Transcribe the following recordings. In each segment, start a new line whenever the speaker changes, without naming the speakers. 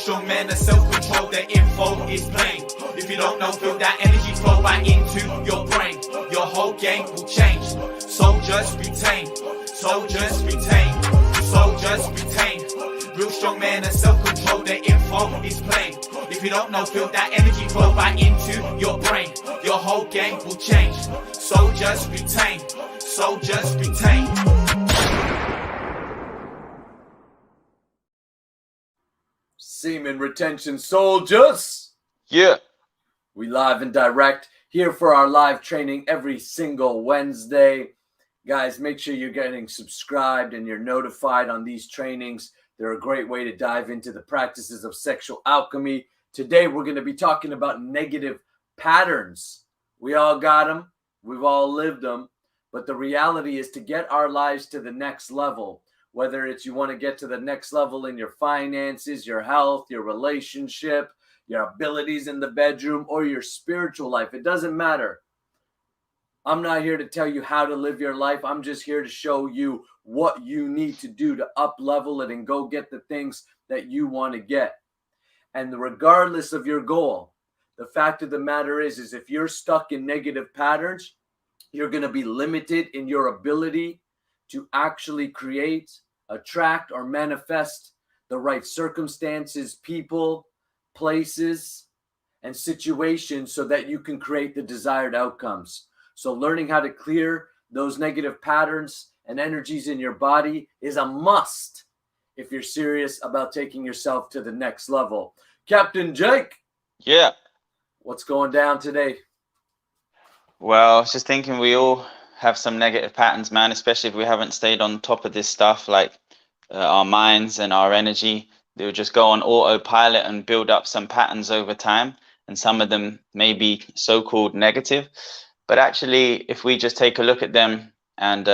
strong men are self-control, the info is plain. If you don't know, feel that energy flow right into your brain. Your whole game will change. Soldiers retain, soldiers retain, soldiers retain. Real strong men are self-control, the info is plain. If you don't know, feel that energy flow right into your brain. Your whole game will change. Soldiers retain, soldiers retain.
Semen Retention Soldiers.
Yeah.
We live and direct here for our live training every single Wednesday. Guys, make sure you're getting subscribed and you're notified on these trainings. They're a great way to dive into the practices of sexual alchemy. Today, we're going to be talking about negative patterns. We all got them. We've all lived them. But the reality is to get our lives to the next level. Whether it's you want to get to the next level in your finances, your health, your relationship, your abilities in the bedroom, or your spiritual life. It doesn't matter. I'm not here to tell you how to live your life. I'm just here to show you what you need to do to up level it and go get the things that you want to get. And regardless of your goal, the fact of the matter is if you're stuck in negative patterns, you're going to be limited in your ability to actually create, attract, or manifest the right circumstances, people, places, and situations so that you can create the desired outcomes. So learning how to clear those negative patterns and energies in your body is a must if you're serious about taking yourself to the next level. Captain Jake.
Yeah.
What's going down today?
Well, I was just thinking we all have some negative patterns, man, especially if we haven't stayed on top of this stuff, like our minds and our energy. They'll just go on autopilot and build up some patterns over time. And some of them may be so-called negative. But actually, if we just take a look at them and,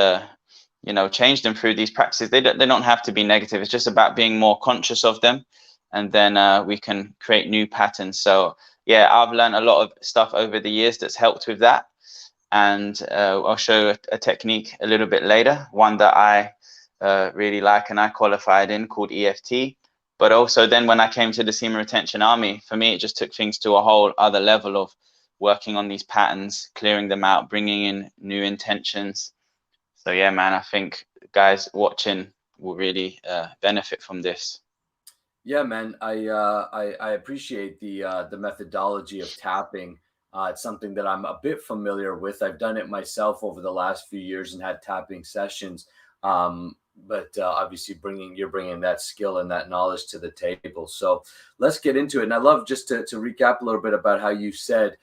change them through these practices, they don't have to be negative. It's just about being more conscious of them. And then we can create new patterns. So, yeah, I've learned a lot of stuff over the years that's helped with that. And I'll show a technique a little bit later, one that I really like and I qualified in, called EFT. But also then when I came to the Semen Retention Army, for me, it just took things to a whole other level of working on these patterns, clearing them out, bringing in new intentions. So yeah, man, I think guys watching will really benefit from this.
Yeah, man, I appreciate the methodology of tapping. It's something that I'm a bit familiar with. I've done it myself over the last few years and had tapping sessions. But obviously you're bringing that skill and that knowledge to the table. So let's get into it. And I love just to recap a little bit about how you said,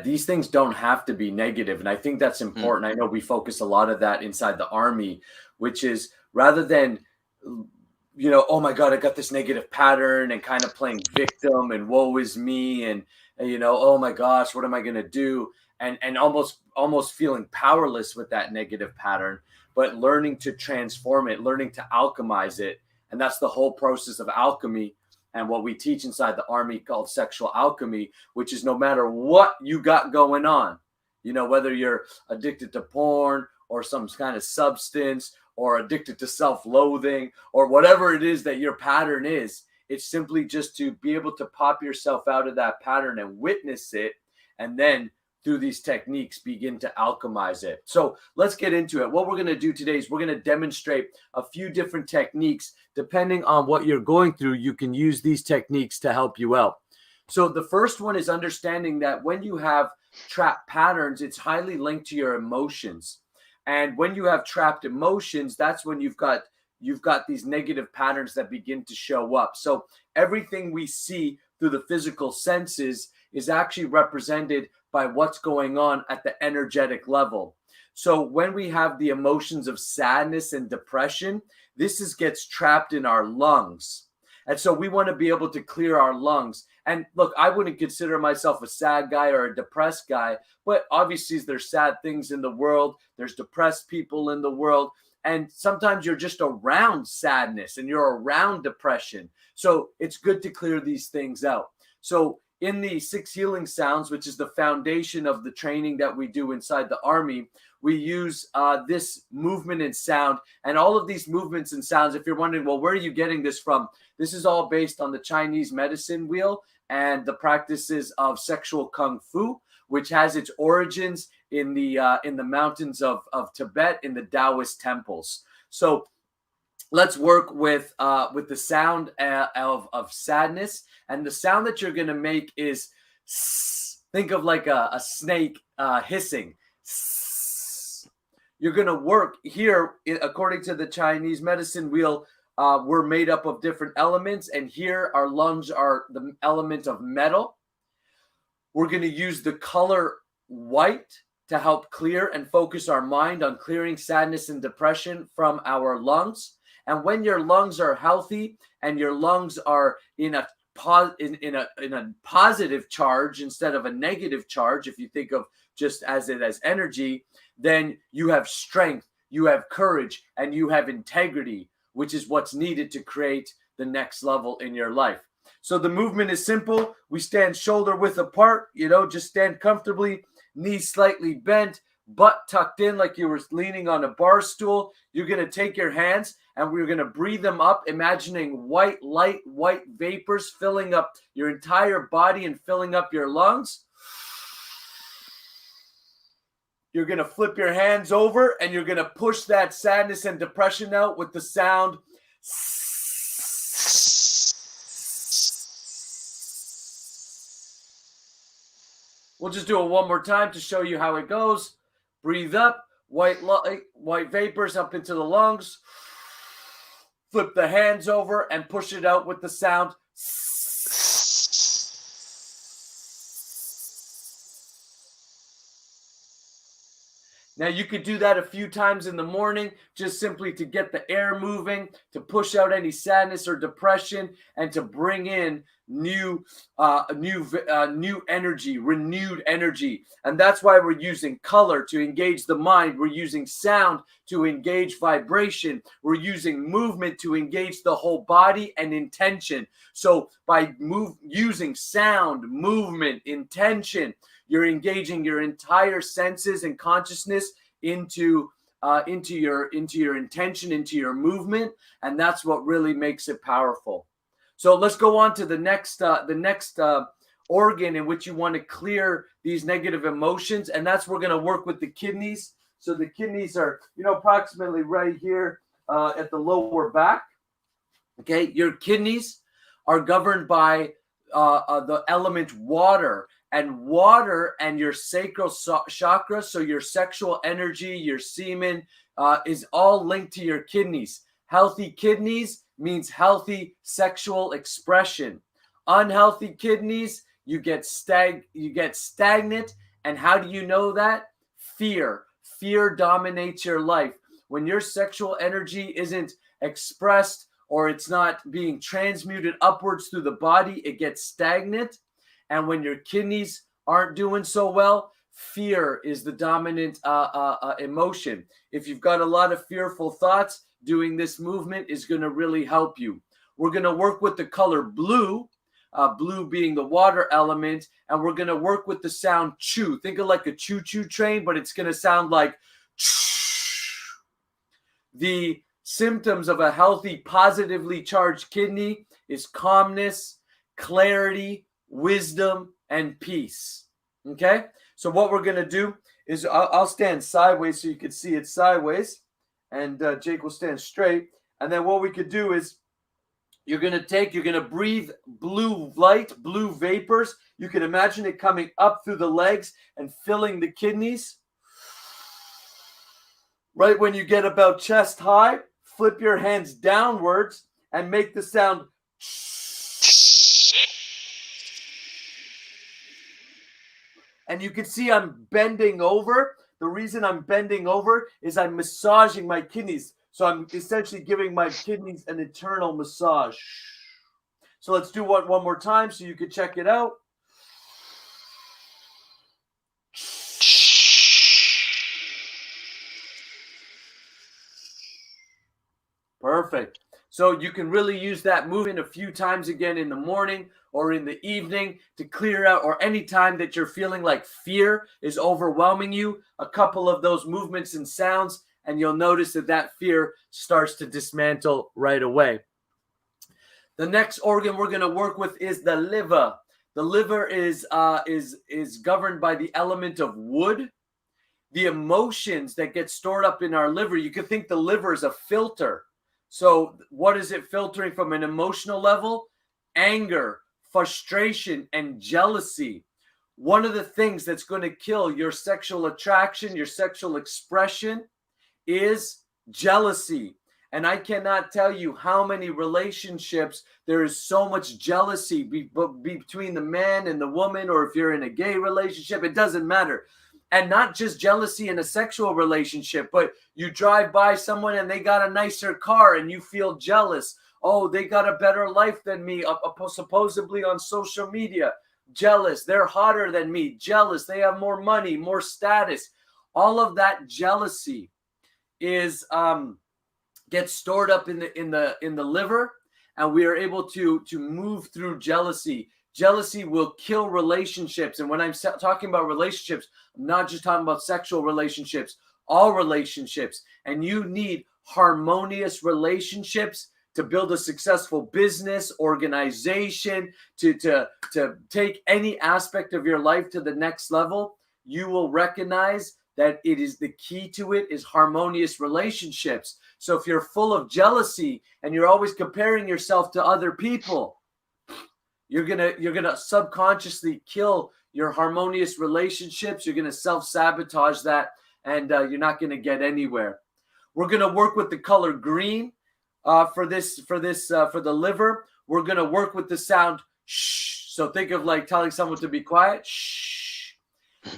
these things don't have to be negative. And I think that's important. I know we focus a lot of that inside the Army, which is rather than, oh my God, I got this negative pattern and kind of playing victim and woe is me. And, oh my gosh, what am I going to do? And almost feeling powerless with that negative pattern, but learning to transform it, learning to alchemize it. And that's the whole process of alchemy and what we teach inside the Army called sexual alchemy, which is no matter what you got going on, whether you're addicted to porn or some kind of substance or addicted to self-loathing or whatever it is that your pattern is, it's simply just to be able to pop yourself out of that pattern and witness it, and then through these techniques, begin to alchemize it. So let's get into it. What we're going to do today is we're going to demonstrate a few different techniques. Depending on what you're going through, you can use these techniques to help you out. So the first one is understanding that when you have trapped patterns, it's highly linked to your emotions. And when you have trapped emotions, that's when you've got these negative patterns that begin to show up. So everything we see through the physical senses is actually represented by what's going on at the energetic level. So when we have the emotions of sadness and depression, this gets trapped in our lungs. And so we want to be able to clear our lungs. And look, I wouldn't consider myself a sad guy or a depressed guy, but obviously there's sad things in the world. There's depressed people in the world. And sometimes you're just around sadness and you're around depression. So it's good to clear these things out. So in the 6 healing sounds, which is the foundation of the training that we do inside the Army, we use this movement and sound. And all of these movements and sounds, if you're wondering, well, where are you getting this from? This is all based on the Chinese medicine wheel and the practices of sexual kung fu, which has its origins in the mountains of Tibet, in the Taoist temples. So let's work with the sound of sadness. And the sound that you're going to make is, think of like a snake hissing. You're going to work here, according to the Chinese medicine wheel, we're made up of different elements. And here our lungs are the element of metal. We're going to use the color white to help clear and focus our mind on clearing sadness and depression from our lungs. And when your lungs are healthy and your lungs are in a positive charge instead of a negative charge, if you think of just as energy, then you have strength, you have courage, and you have integrity, which is what's needed to create the next level in your life. So the movement is simple. We stand shoulder width apart, just stand comfortably, knees slightly bent, butt tucked in like you were leaning on a bar stool. You're going to take your hands and we're going to breathe them up, imagining white vapors filling up your entire body and filling up your lungs. You're going to flip your hands over and you're going to push that sadness and depression out with the sound. We'll just do it one more time to show you how it goes. Breathe up, white vapors up into the lungs. Flip the hands over and push it out with the sound. Now you could do that a few times in the morning, just simply to get the air moving, to push out any sadness or depression, and to bring in new energy, renewed energy. And that's why we're using color to engage the mind. We're using sound to engage vibration. We're using movement to engage the whole body and intention. So by using sound, movement, intention, you're engaging your entire senses and consciousness into your intention, into your movement, and that's what really makes it powerful. So let's go on to the next organ in which you want to clear these negative emotions, and that's we're going to work with the kidneys. So the kidneys are approximately right here at the lower back. Okay, your kidneys are governed by the element water. And water and your sacral chakra, so your sexual energy, your semen, is all linked to your kidneys. Healthy kidneys means healthy sexual expression. Unhealthy kidneys, you get stagnant. And how do you know that? Fear. Fear dominates your life. When your sexual energy isn't expressed or it's not being transmuted upwards through the body, it gets stagnant. And when your kidneys aren't doing so well, fear is the dominant emotion. If you've got a lot of fearful thoughts, doing this movement is going to really help you. We're going to work with the color blue, blue being the water element, and we're going to work with the sound choo. Think of like a choo-choo train, but it's going to sound like the symptoms of a healthy, positively charged kidney is calmness, clarity, wisdom, and peace. Okay, so what we're going to do is I'll stand sideways so you can see it sideways, and Jake will stand straight. And then what we could do is you're going to breathe blue light, blue vapors. You can imagine it coming up through the legs and filling the kidneys. Right when you get about chest high, flip your hands downwards and make the sound. And you can see I'm bending over. The reason I'm bending over is I'm massaging my kidneys. So I'm essentially giving my kidneys an eternal massage. So let's do one more time so you can check it out. Perfect. So you can really use that movement a few times again in the morning or in the evening to clear out, or any time that you're feeling like fear is overwhelming you, a couple of those movements and sounds, and you'll notice that that fear starts to dismantle right away. The next organ we're going to work with is the liver. The liver is governed by the element of wood. The emotions that get stored up in our liver, you could think the liver is a filter. So what is it filtering from an emotional level? Anger, frustration, and jealousy. One of the things that's going to kill your sexual attraction, your sexual expression, is jealousy. And I cannot tell you how many relationships there is so much jealousy between the man and the woman, or if you're in a gay relationship, it doesn't matter. And not just jealousy in a sexual relationship, but you drive by someone and they got a nicer car and you feel jealous. Oh, they got a better life than me, supposedly on social media. Jealous. They're hotter than me. Jealous. They have more money, more status. All of that jealousy is gets stored up in the liver, and we are able to move through jealousy. Jealousy will kill relationships. And when I'm talking about relationships, I'm not just talking about sexual relationships, all relationships. And you need harmonious relationships to build a successful business, organization, to take any aspect of your life to the next level. You will recognize that it is the key to it is harmonious relationships. So if you're full of jealousy and you're always comparing yourself to other people, you're gonna subconsciously kill your harmonious relationships. You're gonna self-sabotage that, and you're not gonna get anywhere. We're gonna work with the color green for the liver. We're gonna work with the sound shh. So think of like telling someone to be quiet. Shh.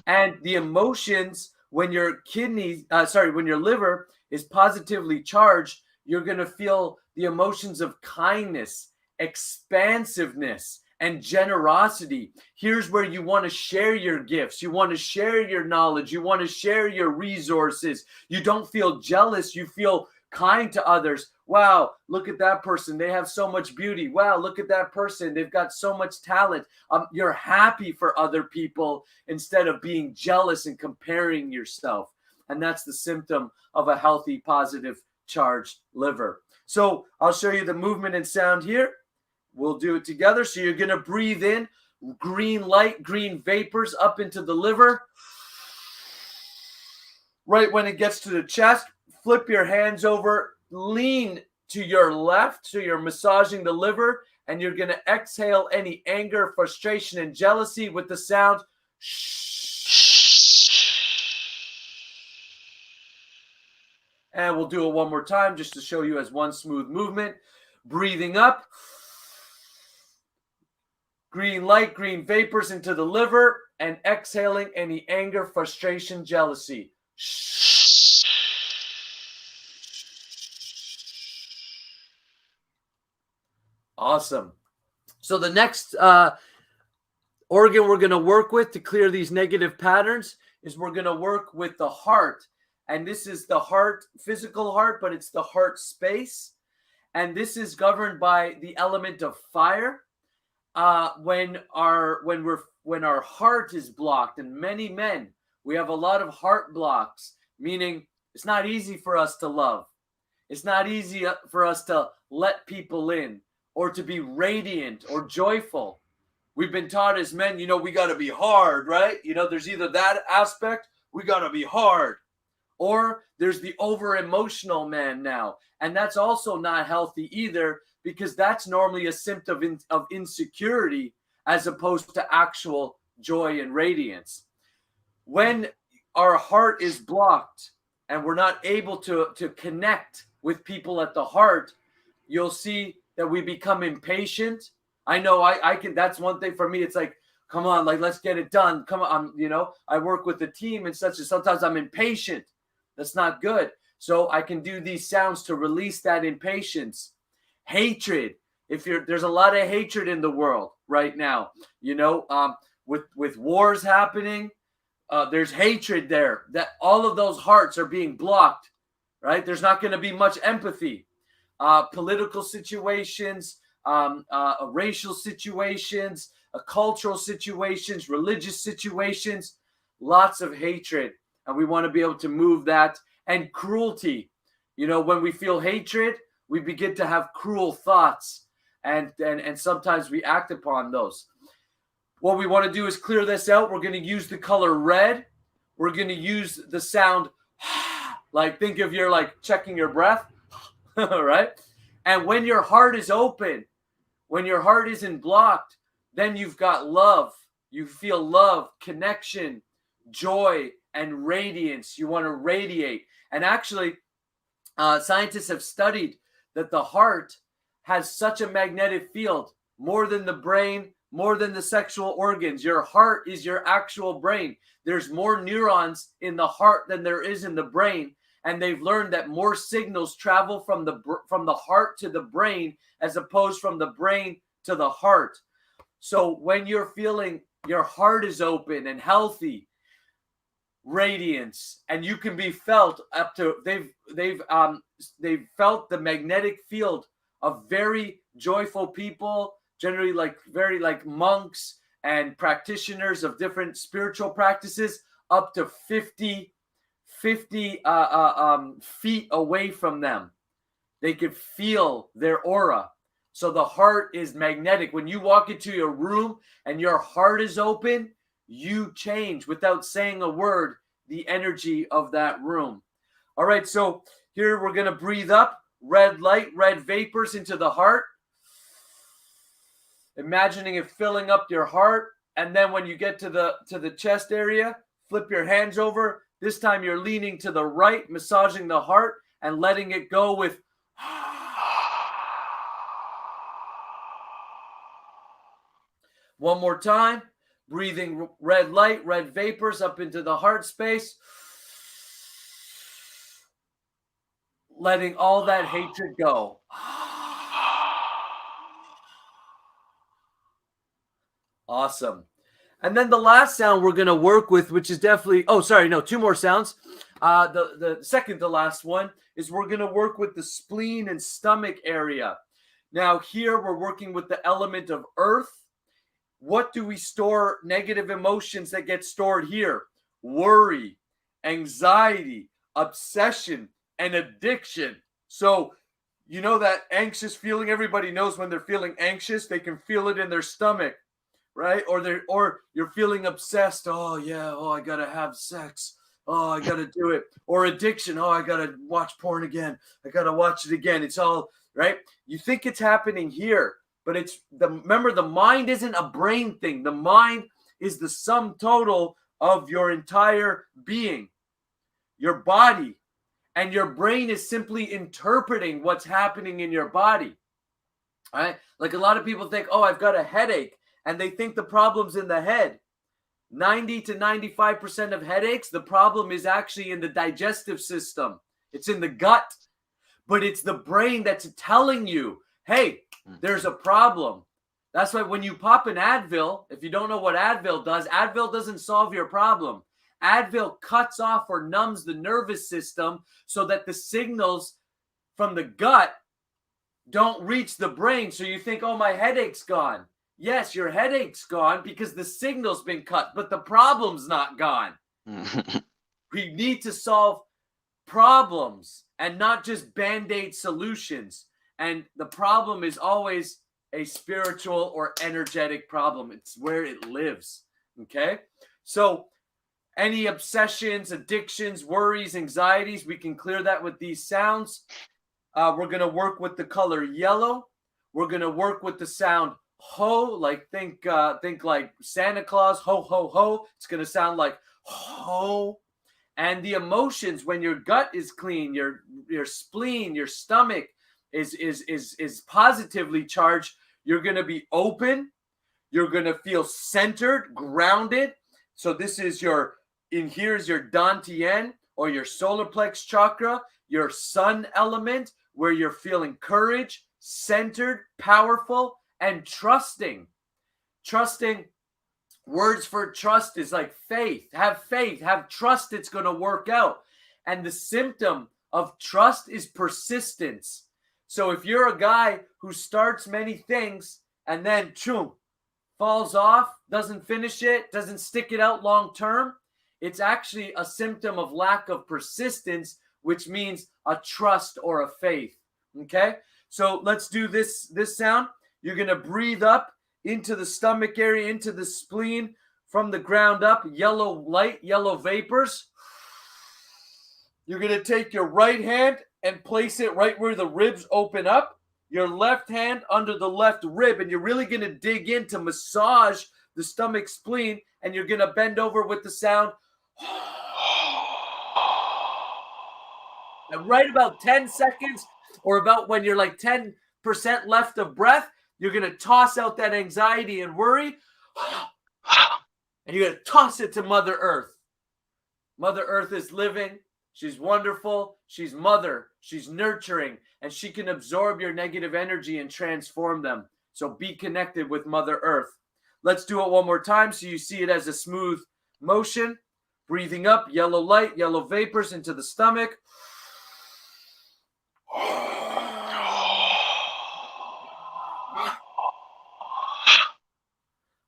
And the emotions when your when your liver is positively charged, you're gonna feel the emotions of kindness, expansiveness, and generosity. Here's where you want to share your gifts. You want to share your knowledge. You want to share your resources. You don't feel jealous. You feel kind to others. Wow, look at that person. They have so much beauty. Wow, look at that person. They've got so much talent. You're happy for other people instead of being jealous and comparing yourself. And that's the symptom of a healthy, positive, charged liver. So I'll show you the movement and sound here. We'll do it together. So you're going to breathe in green light, green vapors up into the liver. Right when it gets to the chest, flip your hands over, lean to your left. So you're massaging the liver, and you're going to exhale any anger, frustration, and jealousy with the sound shh. And we'll do it one more time just to show you as one smooth movement. Breathing up. Green light, green vapors into the liver, and exhaling any anger, frustration, jealousy. Shh. Awesome. So the next organ we're going to work with to clear these negative patterns is we're going to work with the heart. And this is the heart, physical heart, but it's the heart space. And this is governed by the element of fire. When our heart is blocked, and many men, we have a lot of heart blocks, meaning it's not easy for us to love. It's not easy for us to let people in or to be radiant or joyful. We've been taught as men, we got to be hard, right? There's either that aspect, we got to be hard, or there's the over emotional man now. And that's also not healthy either, because that's normally a symptom of insecurity as opposed to actual joy and radiance. When our heart is blocked and we're not able to connect with people at the heart, you'll see that we become impatient. I know I can, that's one thing for me. It's like, come on, like, let's get it done. Come on, I work with a team and such, and sometimes I'm impatient. That's not good. So I can do these sounds to release that impatience. Hatred. There's a lot of hatred in the world right now, with wars happening, there's hatred there, that all of those hearts are being blocked, right? There's not going to be much empathy. political situations, racial situations, cultural situations, religious situations, lots of hatred. And we want to be able to move that. And cruelty. You know, when we feel hatred, we begin to have cruel thoughts. And sometimes we act upon those. What we want to do is clear this out. We're going to use the color red. We're going to use the sound, like think of you're like checking your breath, right? And when your heart is open, when your heart isn't blocked, then you've got love. You feel love, connection, joy, and radiance. You want to radiate. And actually, scientists have studied that the heart has such a magnetic field, more than the brain, more than the sexual organs. Your heart is your actual brain. There's more neurons in the heart than there is in the brain. And they've learned that more signals travel from the heart to the brain as opposed from the brain to the heart. So when you're feeling your heart is open and healthy, radiance, and you can be felt up to they've felt the magnetic field of very joyful people, generally like very like monks and practitioners of different spiritual practices, up to 50 feet away from them. They could feel their aura. So the heart is magnetic. When you walk into your room and your heart is open, you change without saying a word the energy of that room. All right, so here we're going to breathe up red light, red vapors into the heart. Imagining it filling up your heart. And then when you get to the chest area, flip your hands over. This time you're leaning to the right, massaging the heart and letting it go with one more time. Breathing red light, red vapors up into the heart space. Letting all that hatred go. Awesome. And then the last sound we're going to work with, which is definitely, two more sounds. The second to last one is we're going to work with the spleen and stomach area. Now here we're working with the element of earth. What do we store negative emotions that get stored here? Worry, anxiety, obsession, and addiction. So, you know that anxious feeling, everybody knows when they're feeling anxious, they can feel it in their stomach, right? Or you're feeling obsessed. Oh yeah, I got to have sex. Oh, I got to do it. Or addiction. Oh, I got to watch porn again. I got to watch it again. It's all, right? You think it's happening here. But remember, the mind isn't a brain thing. The mind is the sum total of your entire being, your body, and your brain is simply interpreting what's happening in your body. All right? Like a lot of people think, oh, I've got a headache, and they think the problem's in the head. 90 to 95% of headaches, the problem is actually in the digestive system. It's in the gut, but it's the brain that's telling you, hey, there's a problem. That's why when you pop an Advil, if you don't know what Advil doesn't solve your problem. Advil cuts off or numbs the nervous system so that the signals from the gut don't reach the brain. So you think, oh, my headache's gone. Yes, your headache's gone because the signal's been cut, but the problem's not gone. We need to solve problems and not just Band-Aid solutions. And the problem is always a spiritual or energetic problem. It's where it lives. Okay? So any obsessions, addictions, worries, anxieties, we can clear that with these sounds. We're going to work with the color yellow. We're going to work with the sound ho, like think like Santa Claus, ho, ho, ho. It's going to sound like ho. And the emotions, when your gut is clean, your spleen, your stomach is positively charged, you're going to be open. You're going to feel centered, grounded. So this is here's your Dantian or your solar plex chakra, your sun element, where you're feeling courage, centered, powerful, and trusting. Trusting, words for trust is like faith. Have faith, have trust it's going to work out. And the symptom of trust is persistence. So if you're a guy who starts many things and then choom, falls off, doesn't finish it, doesn't stick it out long term, it's actually a symptom of lack of persistence, which means a trust or a faith. Okay? So let's do this sound. You're going to breathe up into the stomach area, into the spleen from the ground up, yellow light, yellow vapors. You're going to take your right hand and place it right where the ribs open up, your left hand under the left rib, and you're really going to dig in to massage the stomach spleen, and you're going to bend over with the sound. And right about 10 seconds, or about when you're like 10% left of breath, you're going to toss out that anxiety and worry, and you're going to toss it to Mother Earth. Mother Earth is living. She's wonderful. She's mother. She's nurturing. And she can absorb your negative energy and transform them. So be connected with Mother Earth. Let's do it one more time so you see it as a smooth motion. Breathing up, yellow light, yellow vapors into the stomach.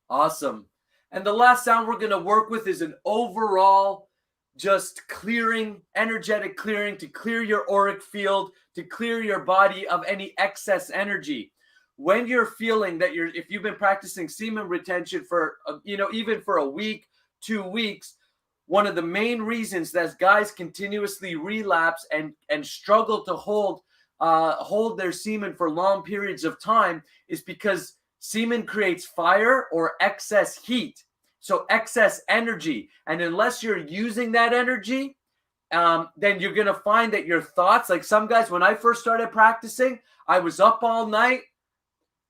Awesome. And the last sound we're going to work with is an overall just clearing, energetic clearing, to clear your auric field, to clear your body of any excess energy. When you're feeling that if you've been practicing semen retention for, even for a week, 2 weeks, one of the main reasons that guys continuously relapse and struggle to hold their semen for long periods of time is because semen creates fire or excess heat. So excess energy. And unless you're using that energy, then you're going to find that your thoughts, like some guys, when I first started practicing, I was up all night,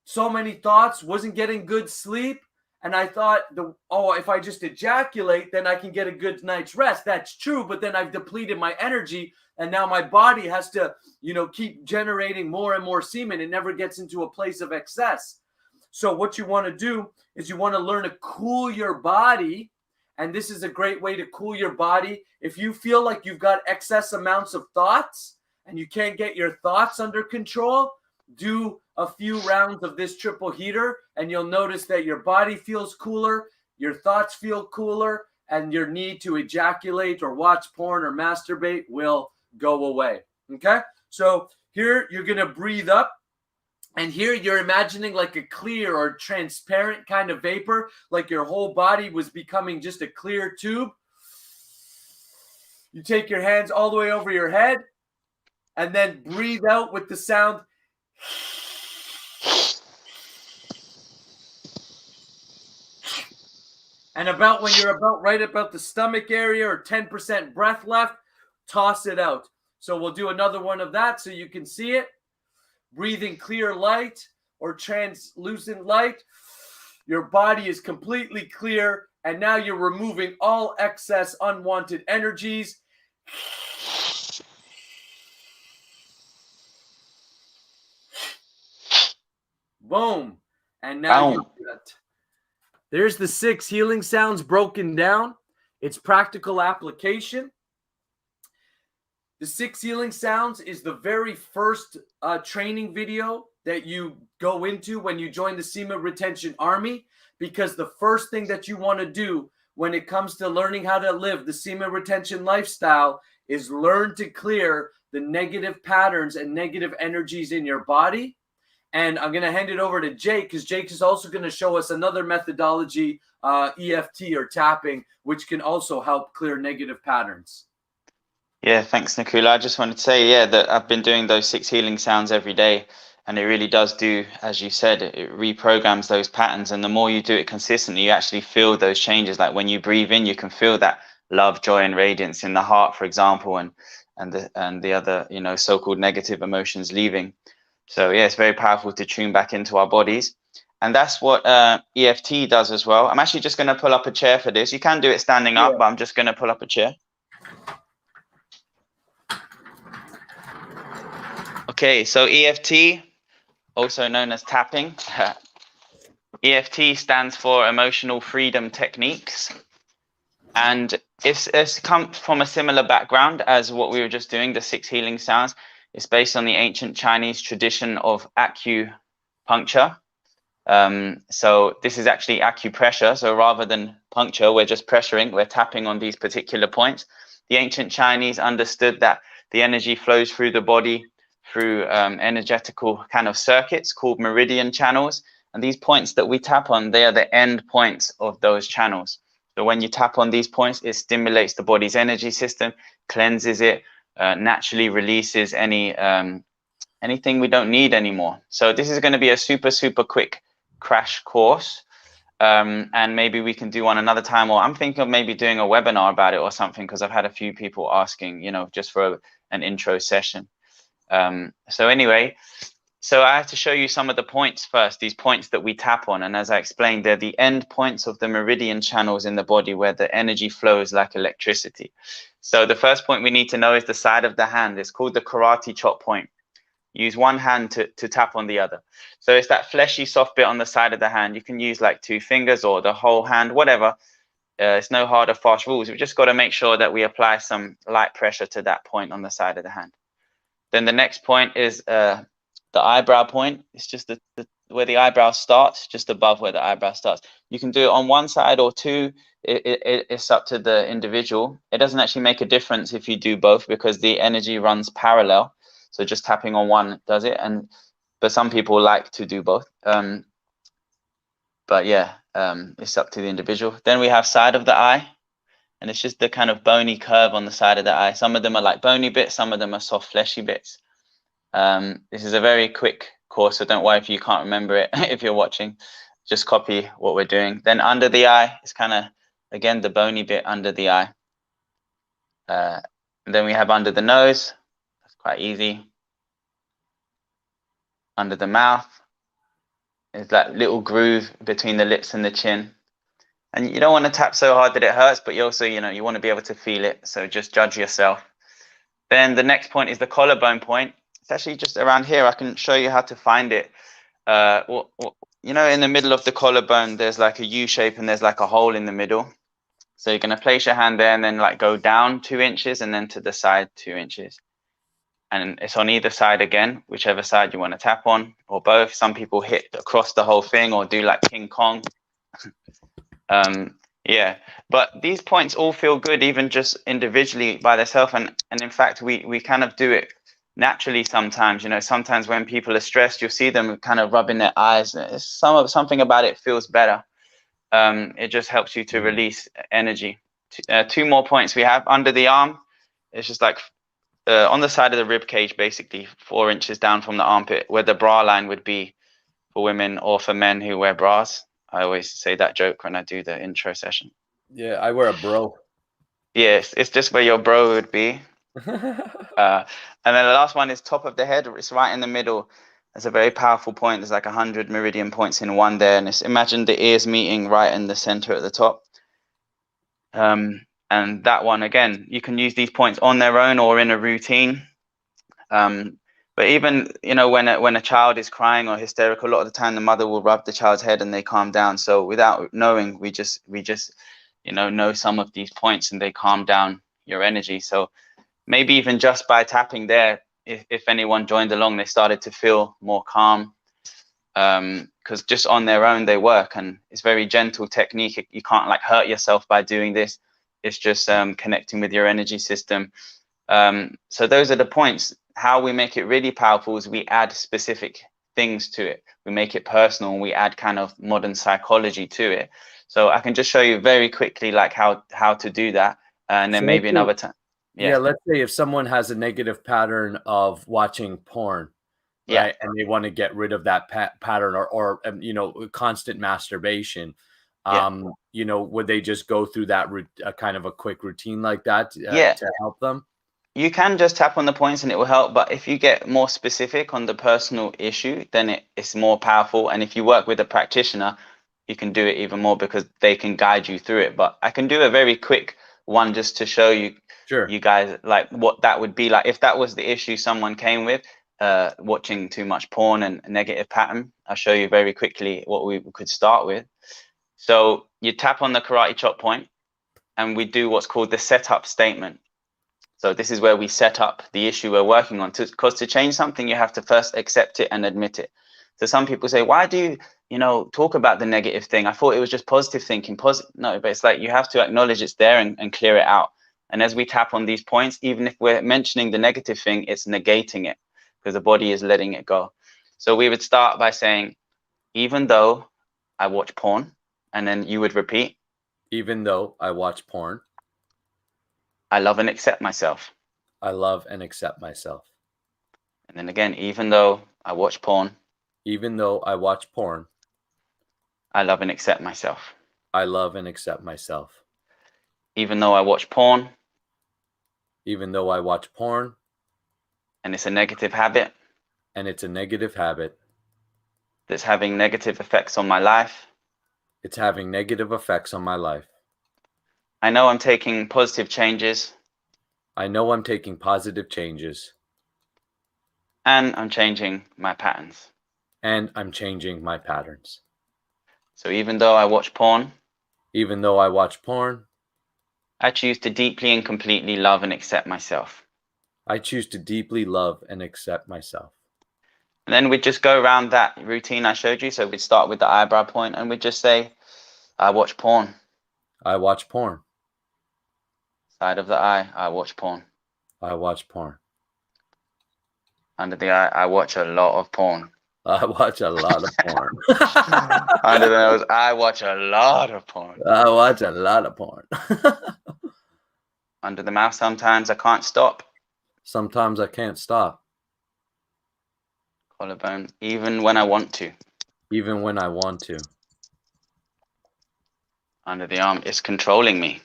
so many thoughts, wasn't getting good sleep. And I thought, if I just ejaculate, then I can get a good night's rest. That's true. But then I've depleted my energy. And now my body has to, keep generating more and more semen. It never gets into a place of excess. So what you want to do is you want to learn to cool your body. And this is a great way to cool your body. If you feel like you've got excess amounts of thoughts and you can't get your thoughts under control, do a few rounds of this triple heater and you'll notice that your body feels cooler, your thoughts feel cooler, and your need to ejaculate or watch porn or masturbate will go away. Okay? So here you're going to breathe up. And here you're imagining like a clear or transparent kind of vapor, like your whole body was becoming just a clear tube. You take your hands all the way over your head and then breathe out with the sound. And about when you're right about the stomach area or 10% breath left, toss it out. So we'll do another one of that so you can see it. Breathing clear light or translucent light. Your body is completely clear, and now you're removing all excess unwanted energies. Boom. And now you're good. There's the 6 healing sounds broken down. It's practical application. The 6 healing sounds is the very first training video that you go into when you join the Semen Retention Army, because the first thing that you want to do when it comes to learning how to live the semen retention lifestyle is learn to clear the negative patterns and negative energies in your body. And I'm going to hand it over to Jake, because Jake is also going to show us another methodology, EFT or tapping, which can also help clear negative patterns.
Yeah, thanks, Nakula. I just wanted to say, that I've been doing those 6 healing sounds every day, and it really does do, as you said, it reprograms those patterns. And the more you do it consistently, you actually feel those changes. Like when you breathe in, you can feel that love, joy, and radiance in the heart, for example, and the other, so-called negative emotions leaving. So yeah, it's very powerful to tune back into our bodies. And that's what EFT does as well. I'm actually just going to pull up a chair for this. You can do it standing up, but I'm just going to pull up a chair. Okay, so EFT, also known as tapping. EFT stands for Emotional Freedom Techniques. And it's come from a similar background as what we were just doing, the 6 healing sounds. It's based on the ancient Chinese tradition of acupuncture. So this is actually acupressure. So rather than puncture, we're just pressuring, we're tapping on these particular points. The ancient Chinese understood that the energy flows through the body through energetical kind of circuits called meridian channels. And these points that we tap on, they are the end points of those channels. So when you tap on these points, it stimulates the body's energy system, cleanses it, naturally releases anything we don't need anymore. So this is going to be a super quick crash course. And maybe we can do one another time, or I'm thinking of maybe doing a webinar about it or something, because I've had a few people asking, you know, just for an intro session. So anyway, so I have to show you some of the points first, these points that we tap on. And as I explained, they're the end points of the meridian channels in the body where the energy flows like electricity. So the first point we need to know is the side of the hand. It's called the karate chop point. Use one hand to tap on the other. So it's that fleshy, soft bit on the side of the hand. You can use like 2 fingers or the whole hand, whatever. It's no hard or fast rules. We've just got to make sure that we apply some light pressure to that point on the side of the hand. Then the next point is the eyebrow point. It's just where the eyebrow starts, just above where the eyebrow starts. You can do it on one side or two. It's up to the individual. It doesn't actually make a difference if you do both, because the energy runs parallel. So just tapping on one does it, but some people like to do both. But yeah, it's up to the individual. Then we have side of the eye, and it's just the kind of bony curve on the side of the eye. Some of them are like bony bits, some of them are soft fleshy bits. This is a very quick course, so don't worry if you can't remember it. If you're watching, just copy what we're doing. Then under the eye is kind of, again, the bony bit under the eye. And then we have under the nose. That's quite easy. Under the mouth is that little groove between the lips and the chin. And you don't want to tap so hard that it hurts, but you also, you know, you want to be able to feel it. So just judge yourself. Then the next point is the collarbone point. It's actually just around here. I can show you how to find it. You know, in the middle of the collarbone, there's like a U shape and there's like a hole in the middle. So you're going to place your hand there and then like go down 2 inches and then to the side 2 inches. And it's on either side again, whichever side you want to tap on, or both. Some people hit across the whole thing or do like King Kong. Yeah, but these points all feel good, even just individually by themselves. And in fact, we kind of do it naturally sometimes. You know, sometimes when people are stressed, you'll see them kind of rubbing their eyes. Something about it feels better. It just helps you to release energy. 2 more points we have under the arm. It's just like on the side of the rib cage, basically 4 inches down from the armpit, where the bra line would be for women or for men who wear bras. I always say that joke when I do the intro session.
Yeah, I wear a bro.
Yes, it's just where your bro would be. And then the last one is top of the head. It's right in the middle. It's a very powerful point. There's like 100 meridian points in one there. And imagine the ears meeting right in the center at the top. And that one, again, you can use these points on their own or in a routine. But even, you know, when a child is crying or hysterical, a lot of the time the mother will rub the child's head and they calm down. So without knowing, we just you know some of these points and they calm down your energy. So maybe even just by tapping there, if anyone joined along, they started to feel more calm, because just on their own they work, and it's very gentle technique. You can't like hurt yourself by doing this. It's just connecting with your energy system. So those are the points. How we make it really powerful is we add specific things to it. We make it personal and we add kind of modern psychology to it. So I can just show you very quickly like how to do that, and then maybe another time.
Yeah, let's say if someone has a negative pattern of watching porn, right, and they want to get rid of that pattern, or you know, constant masturbation, you know, would they just go through that kind of a quick routine like that to help them?
You can just tap on the points and it will help, but if you get more specific on the personal issue, then it's more powerful. And if you work with a practitioner, you can do it even more because they can guide you through it. But I can do a very quick one just to show you, you guys, like what that would be like if that was the issue someone came with, watching too much porn and a negative pattern. I'll show you very quickly what we could start with. So you tap on the karate chop point and we do what's called the setup statement. So this is where we set up the issue we're working on. Because to change something, you have to first accept it and admit it. So some people say, why do you talk about the negative thing? I thought it was just positive thinking. No, but it's like you have to acknowledge it's there and clear it out. And as we tap on these points, even if we're mentioning the negative thing, it's negating it because the body is letting it go. So we would start by saying, even though I watch porn, and then you would repeat,
even though I watch porn,
I love and accept myself.
I love and accept myself.
And then again, even though I watch porn,
even though I watch porn,
I love and accept myself.
I love and accept myself.
Even though I watch porn,
even though I watch porn,
and it's a negative habit,
and it's a negative habit
that's having negative effects on my life,
it's having negative effects on my life.
I know I'm taking positive changes.
I know I'm taking positive changes.
And I'm changing my patterns.
And I'm changing my patterns.
So even though I watch porn,
even though I watch porn,
I choose to deeply and completely love and accept myself.
I choose to deeply love and accept myself.
And then we'd just go around that routine I showed you. So we'd start with the eyebrow point and we'd just say, I watch porn.
I watch porn.
Side of the eye, I watch porn.
I watch porn.
Under the eye, I watch a lot of porn.
I watch a lot of porn.
Under the nose, I watch a lot of porn.
I watch a lot of porn.
Under the mouth, sometimes I can't stop.
Sometimes I can't stop.
Collarbone, even when I want to.
Even when I want to.
Under the arm, it's controlling me.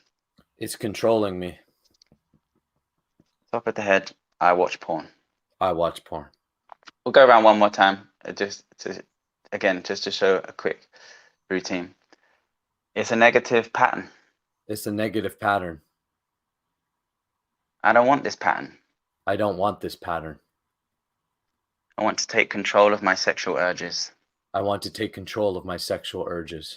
It's controlling me.
Top of the head, I watch porn.
I watch porn.
We'll go around one more time, just to show a quick routine. It's a negative pattern.
It's a negative pattern.
I don't want this pattern.
I don't want this pattern.
I want to take control of my sexual urges.
I want to take control of my sexual urges.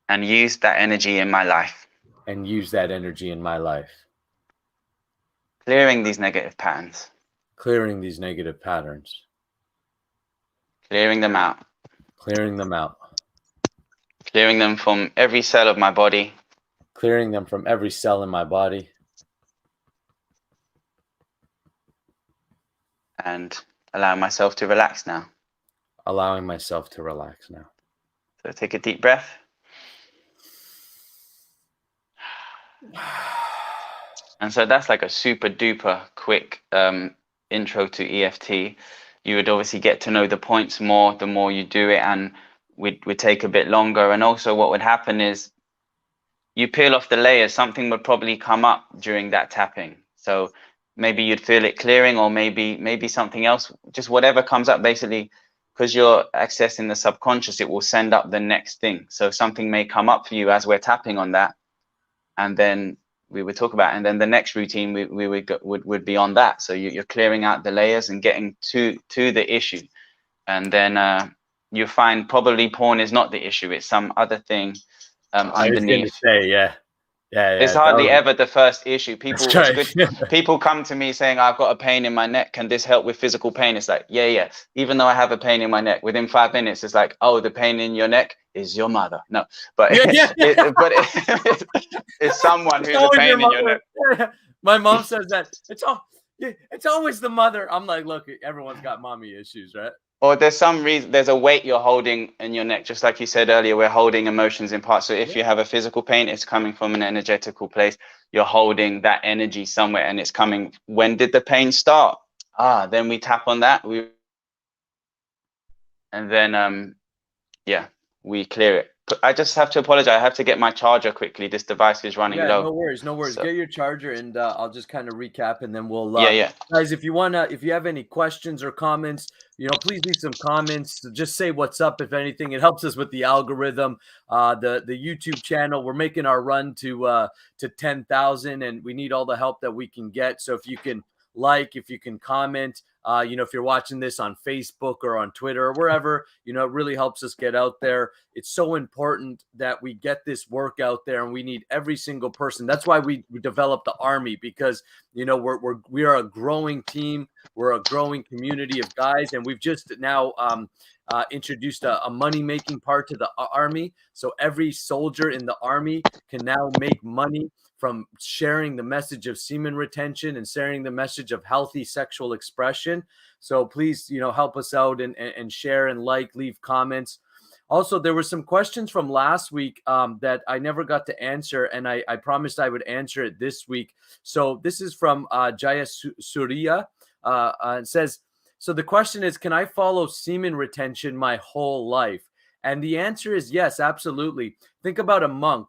And use that energy in my life.
And use that energy in my life.
Clearing these negative patterns.
Clearing these negative patterns.
Clearing them out.
Clearing them out.
Clearing them from every cell of my body.
Clearing them from every cell in my body.
And allowing myself to relax now.
Allowing myself to relax now.
So take a deep breath. And so that's like a super duper quick intro to EFT. You would obviously get to know the points more the more you do it, and would take a bit longer. And also what would happen is you peel off the layers, something would probably come up during that tapping. So maybe you'd feel it clearing, or maybe something else, just whatever comes up, basically, because you're accessing the subconscious, it will send up the next thing. So something may come up for you as we're tapping on that, and then we would talk about it. And then the next routine we would be on that. So you're clearing out the layers and getting to the issue. And then you find probably porn is not the issue, it's some other thing underneath.
I was gonna say, yeah.
It's hardly ever the first issue. People
right.
People come to me saying, I've got a pain in my neck, can this help with physical pain? It's like, yeah. Even though I have a pain in my neck, within 5 minutes, it's like, oh, the pain in your neck is your mother. No, but it's someone who's a pain in your neck.
My mom says that it's always the mother. I'm like, look, everyone's got mommy issues, right?
Or there's some reason, there's a weight you're holding in your neck. Just like you said earlier, we're holding emotions in parts. So if you have a physical pain, it's coming from an energetical place. You're holding that energy somewhere, and it's coming. When did the pain start? Then we tap on that. And then, we clear it. I just have to apologize. I have to get my charger quickly. This device is running low.
No worries. So, get your charger, and I'll just kind of recap, and then we'll.
Guys,
if you have any questions or comments, please leave some comments. Just say what's up, if anything. It helps us with the algorithm. The YouTube channel, we're making our run to 10,000, and we need all the help that we can get. So if you can like, if you can comment, if you're watching this on Facebook or on Twitter or wherever, it really helps us get out there. It's so important that we get this work out there, and we need every single person. That's why we developed the Army, because, we are a growing team. We're a growing community of guys, and we've just now introduced a money-making part to the Army. So every soldier in the Army can now make money from sharing the message of semen retention and sharing the message of healthy sexual expression. So please, help us out and share and leave comments. Also, there were some questions from last week that I never got to answer, and I promised I would answer it this week. So this is from Jaya Surya. It says, so the question is, can I follow semen retention my whole life? And the answer is yes, absolutely. Think about a monk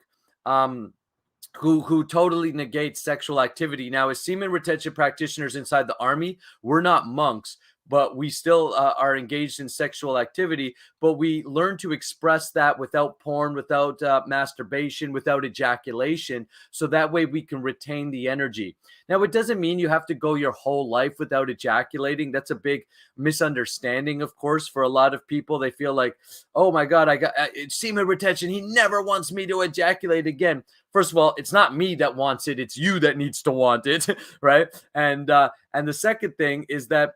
who totally negates sexual activity. Now, as semen retention practitioners inside the Army, we're not monks, but we still are engaged in sexual activity, but we learn to express that without porn, without masturbation, without ejaculation, so that way we can retain the energy. Now, it doesn't mean you have to go your whole life without ejaculating. That's a big misunderstanding, of course, for a lot of people. They feel like, oh my God, I got semen retention. He never wants me to ejaculate again. First of all, it's not me that wants it. It's you that needs to want it, right? And the second thing is that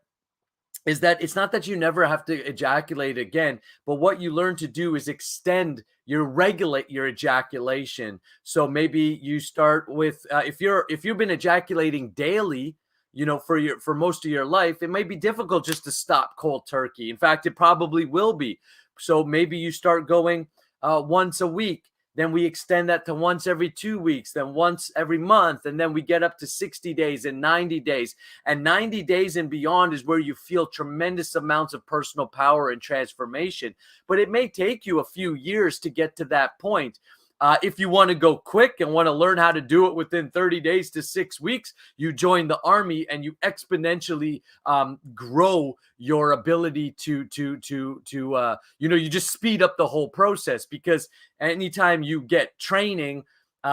it's not that you never have to ejaculate again, but what you learn to do is regulate your ejaculation. So maybe you start with if you've been ejaculating daily, for most of your life, it may be difficult just to stop cold turkey. In fact, it probably will be. So maybe you start going once a week. Then we extend that to once every 2 weeks, then once every month, and then we get up to 60 days and 90 days. And 90 days and beyond is where you feel tremendous amounts of personal power and transformation. But it may take you a few years to get to that point. If you want to go quick and want to learn how to do it within 30 days to 6 weeks, you join the Army and you exponentially grow your ability to you just speed up the whole process, because anytime you get training,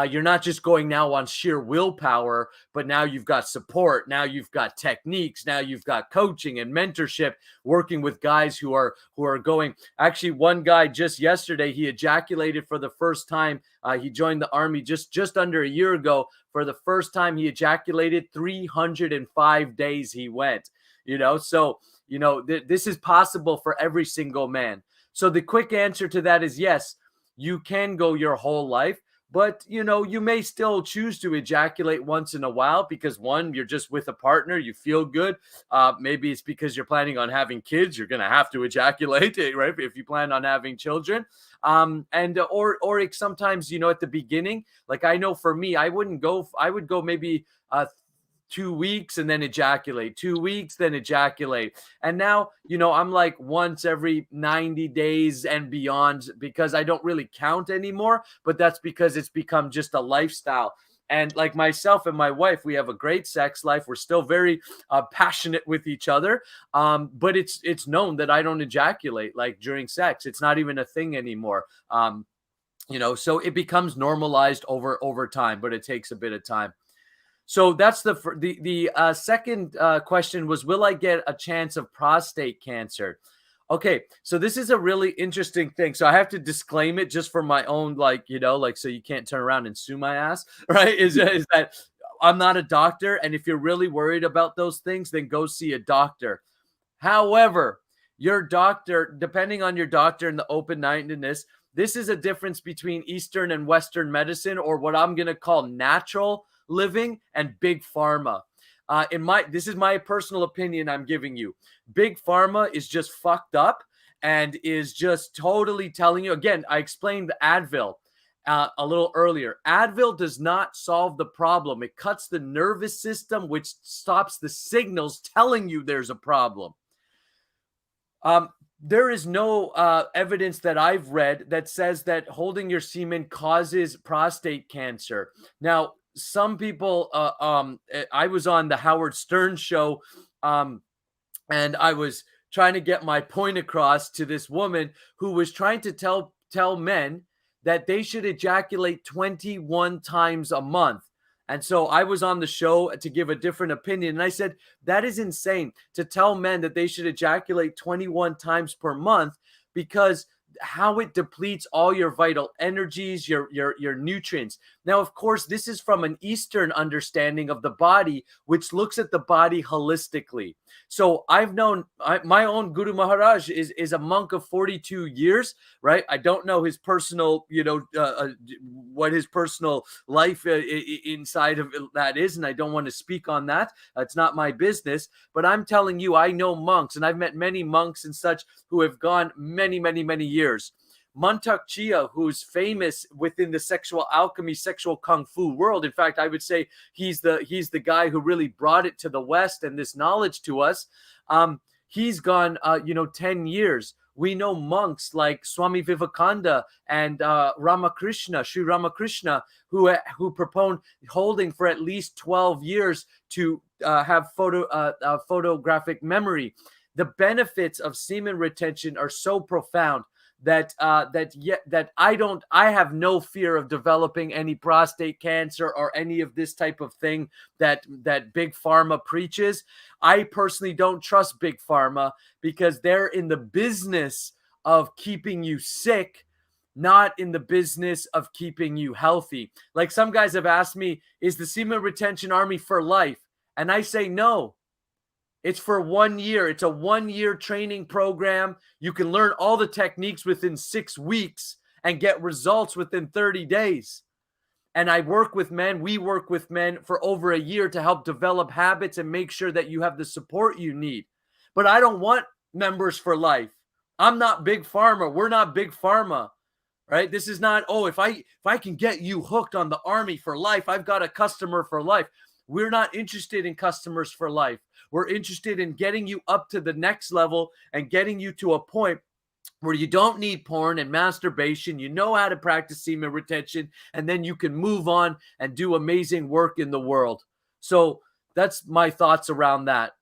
you're not just going now on sheer willpower, but now you've got support. Now you've got techniques. Now you've got coaching and mentorship, working with guys who are going. Actually, one guy just yesterday, he ejaculated for the first time. He joined the Army just under a year ago. For the first time, he ejaculated 305 days he went. So this is possible for every single man. So the quick answer to that is yes, you can go your whole life. But, you may still choose to ejaculate once in a while because, one, you're just with a partner, you feel good. Maybe it's because you're planning on having kids. You're going to have to ejaculate, right? If you plan on having children. Or sometimes, at the beginning, like I know for me, I would go maybe 2 weeks and then ejaculate, 2 weeks, then ejaculate. And now, I'm like once every 90 days and beyond, because I don't really count anymore, but that's because it's become just a lifestyle. And like myself and my wife, we have a great sex life. We're still very passionate with each other. But it's known that I don't ejaculate like during sex. It's not even a thing anymore. So it becomes normalized over time, but it takes a bit of time. So that's the second question was, will I get a chance of prostate cancer? Okay, so this is a really interesting thing. So I have to disclaim it just for my own, so you can't turn around and sue my ass, right? Is that I'm not a doctor, and if you're really worried about those things, then go see a doctor. However, your doctor, depending on your doctor and the open-mindedness, this is a difference between Eastern and Western medicine, or what I'm going to call natural living, and big pharma. This is my personal opinion I'm giving you. Big pharma is just fucked up and is just totally telling you. Again, I explained the Advil a little earlier. Advil does not solve the problem. It cuts the nervous system, which stops the signals telling you there's a problem. There is no evidence that I've read that says that holding your semen causes prostate cancer. Now, some people, I was on the Howard Stern show, and I was trying to get my point across to this woman who was trying to tell men that they should ejaculate 21 times a month. And so I was on the show to give a different opinion. And I said, that is insane to tell men that they should ejaculate 21 times per month, because how it depletes all your vital energies, your nutrients. Now, of course, this is from an Eastern understanding of the body, which looks at the body holistically. So I've known my own Guru Maharaj is a monk of 42 years, right? I don't know his personal, what his personal life inside of that is, and I don't want to speak on that. It's not my business. But I'm telling you, I know monks, and I've met many monks and such who have gone many, many, many years. Mantak Chia, who's famous within the sexual alchemy, sexual kung fu world. In fact, I would say he's the guy who really brought it to the West and this knowledge to us. He's gone, 10 years. We know monks like Swami Vivekananda and Ramakrishna, Sri Ramakrishna, who proponed holding for at least 12 years to have photographic memory. The benefits of semen retention are so profound that I have no fear of developing any prostate cancer or any of this type of thing that big pharma preaches. I personally don't trust big pharma, because they're in the business of keeping you sick, not in the business of keeping you healthy. Like some guys have asked me, is the Semen Retention Army for life? And I say no. It's for 1 year. It's a 1-year training program. You can learn all the techniques within 6 weeks and get results within 30 days. And we work with men for over a year to help develop habits and make sure that you have the support you need. But I don't want members for life. I'm not big pharma. We're not big pharma, right? This is not, if I can get you hooked on the army for life, I've got a customer for life. We're not interested in customers for life. We're interested in getting you up to the next level and getting you to a point where you don't need porn and masturbation. You know how to practice semen retention, and then you can move on and do amazing work in the world. So that's my thoughts around that.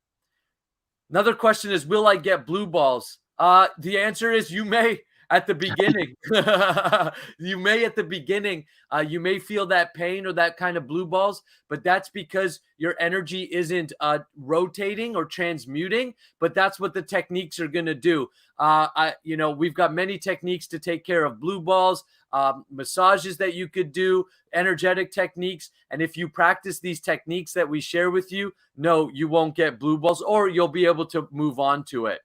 Another question is, will I get blue balls? The answer is you may. At the beginning, you may at the beginning, you may feel that pain or that kind of blue balls, but that's because your energy isn't rotating or transmuting. But that's what the techniques are going to do. We've got many techniques to take care of blue balls, massages that you could do, energetic techniques. And if you practice these techniques that we share with you, no, you won't get blue balls, or you'll be able to move on to it.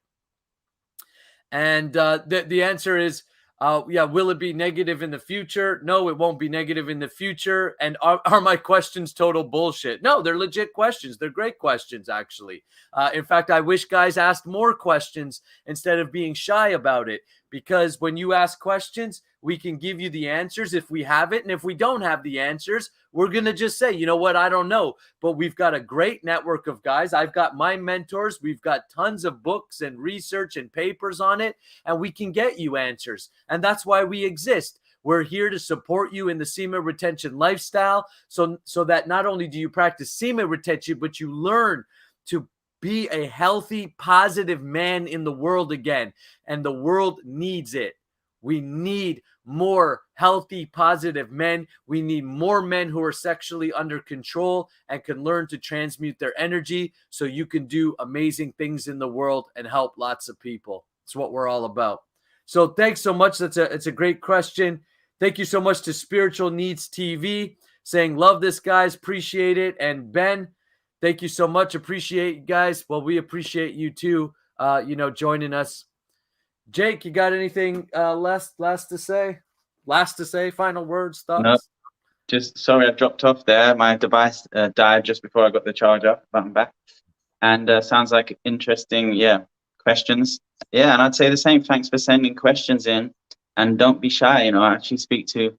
And the answer is, will it be negative in the future? No, it won't be negative in the future. And are my questions total bullshit? No, they're legit questions. They're great questions, actually. In fact, I wish guys asked more questions instead of being shy about it, because when you ask questions, we can give you the answers if we have it. And if we don't have the answers, we're going to just say, you know what, I don't know. But we've got a great network of guys. I've got my mentors. We've got tons of books and research and papers on it, and we can get you answers. And that's why we exist. We're here to support you in the semen retention lifestyle, so that not only do you practice semen retention, but you learn to be a healthy, positive man in the world again. And the world needs it. We need more healthy, positive men. We need more men who are sexually under control and can learn to transmute their energy, so you can do amazing things in the world and help lots of people. It's what we're all about. So thanks so much. It's a great question. Thank you so much to Spiritual Needs TV saying, love this, guys. Appreciate it. And Ben, thank you so much. Appreciate you guys. Well, we appreciate you too, joining us. Jake, you got anything last to say? Final words, thoughts?
No, just sorry I dropped off there. My device died just before I got the charger button back. And sounds like interesting, questions. Yeah, and I'd say the same. Thanks for sending questions in. And don't be shy. I actually speak to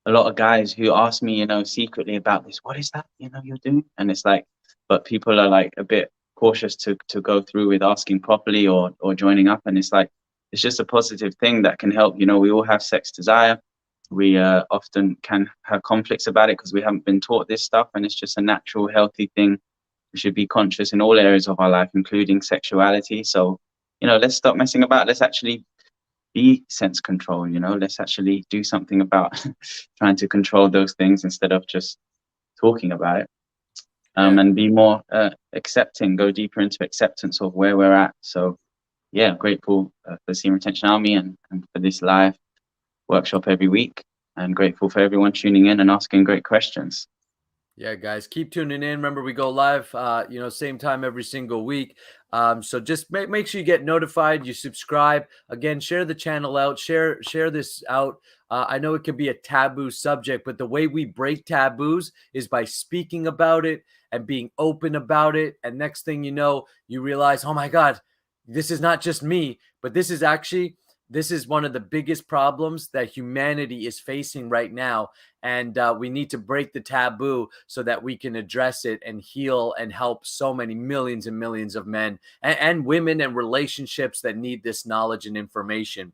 a lot of guys who ask me, secretly about this. What is that, you're doing? And it's like, but people are like a bit cautious to go through with asking properly or joining up. And it's like, it's just a positive thing that can help. We all have sex desire. We often can have conflicts about it because we haven't been taught this stuff. And it's just a natural, healthy thing. We should be conscious in all areas of our life, including sexuality. So, let's stop messing about. Let's actually be sense control. Let's actually do something about trying to control those things instead of just talking about it, and be more accepting, go deeper into acceptance of where we're at. So yeah, grateful for the Semen Retention Army and for this live workshop every week, and grateful for everyone tuning in and asking great questions.
Yeah, guys, keep tuning in. Remember, we go live, same time every single week. So just make sure you get notified, you subscribe. Again, share the channel out, share this out. I know it can be a taboo subject, but the way we break taboos is by speaking about it and being open about it. And next thing you know, you realize, oh my God, this is not just me, but this is one of the biggest problems that humanity is facing right now. And we need to break the taboo so that we can address it and heal and help so many millions and millions of men and women and relationships that need this knowledge and information.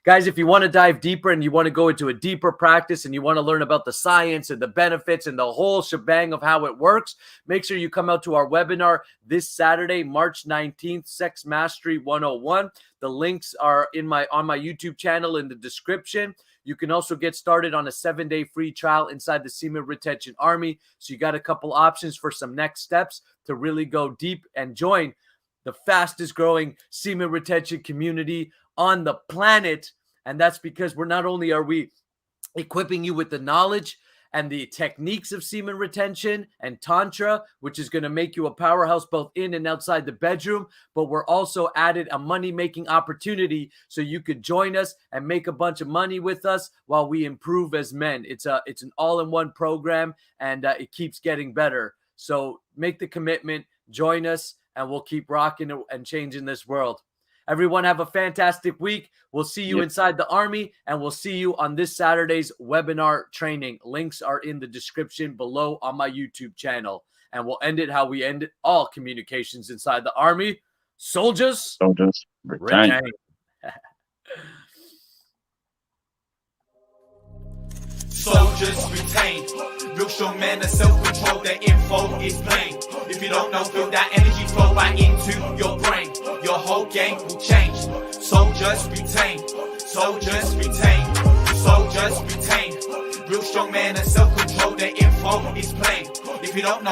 Guys, if you want to dive deeper and you want to go into a deeper practice and you want to learn about the science and the benefits and the whole shebang of how it works, make sure you come out to our webinar this Saturday, March 19th, Sex Mastery 101. The links are on my YouTube channel in the description. You can also get started on a 7-day free trial inside the Semen Retention Army. So you got a couple options for some next steps to really go deep and join the fastest growing semen retention community on the planet. And that's because not only are we equipping you with the knowledge and the techniques of semen retention and tantra, which is going to make you a powerhouse both in and outside the bedroom, but we're also added a money-making opportunity so you could join us and make a bunch of money with us while we improve as men. It's an all-in-one program, and it keeps getting better. So make the commitment, join us, and we'll keep rocking and changing this world. Everyone have a fantastic week. We'll see you inside the Army, and we'll see you on this Saturday's webinar training. Links are in the description below on my YouTube channel. And we'll end it how we end all communications inside the Army. Soldiers, retain.
Soldiers retain. Real strong men are self-control. Their info is plain. If you don't know, feel that energy flow right into your brain. Your whole game will change. Soldiers retain. Soldiers retain. Soldiers retain. Real strong men are self-control. Their info is plain. If you don't know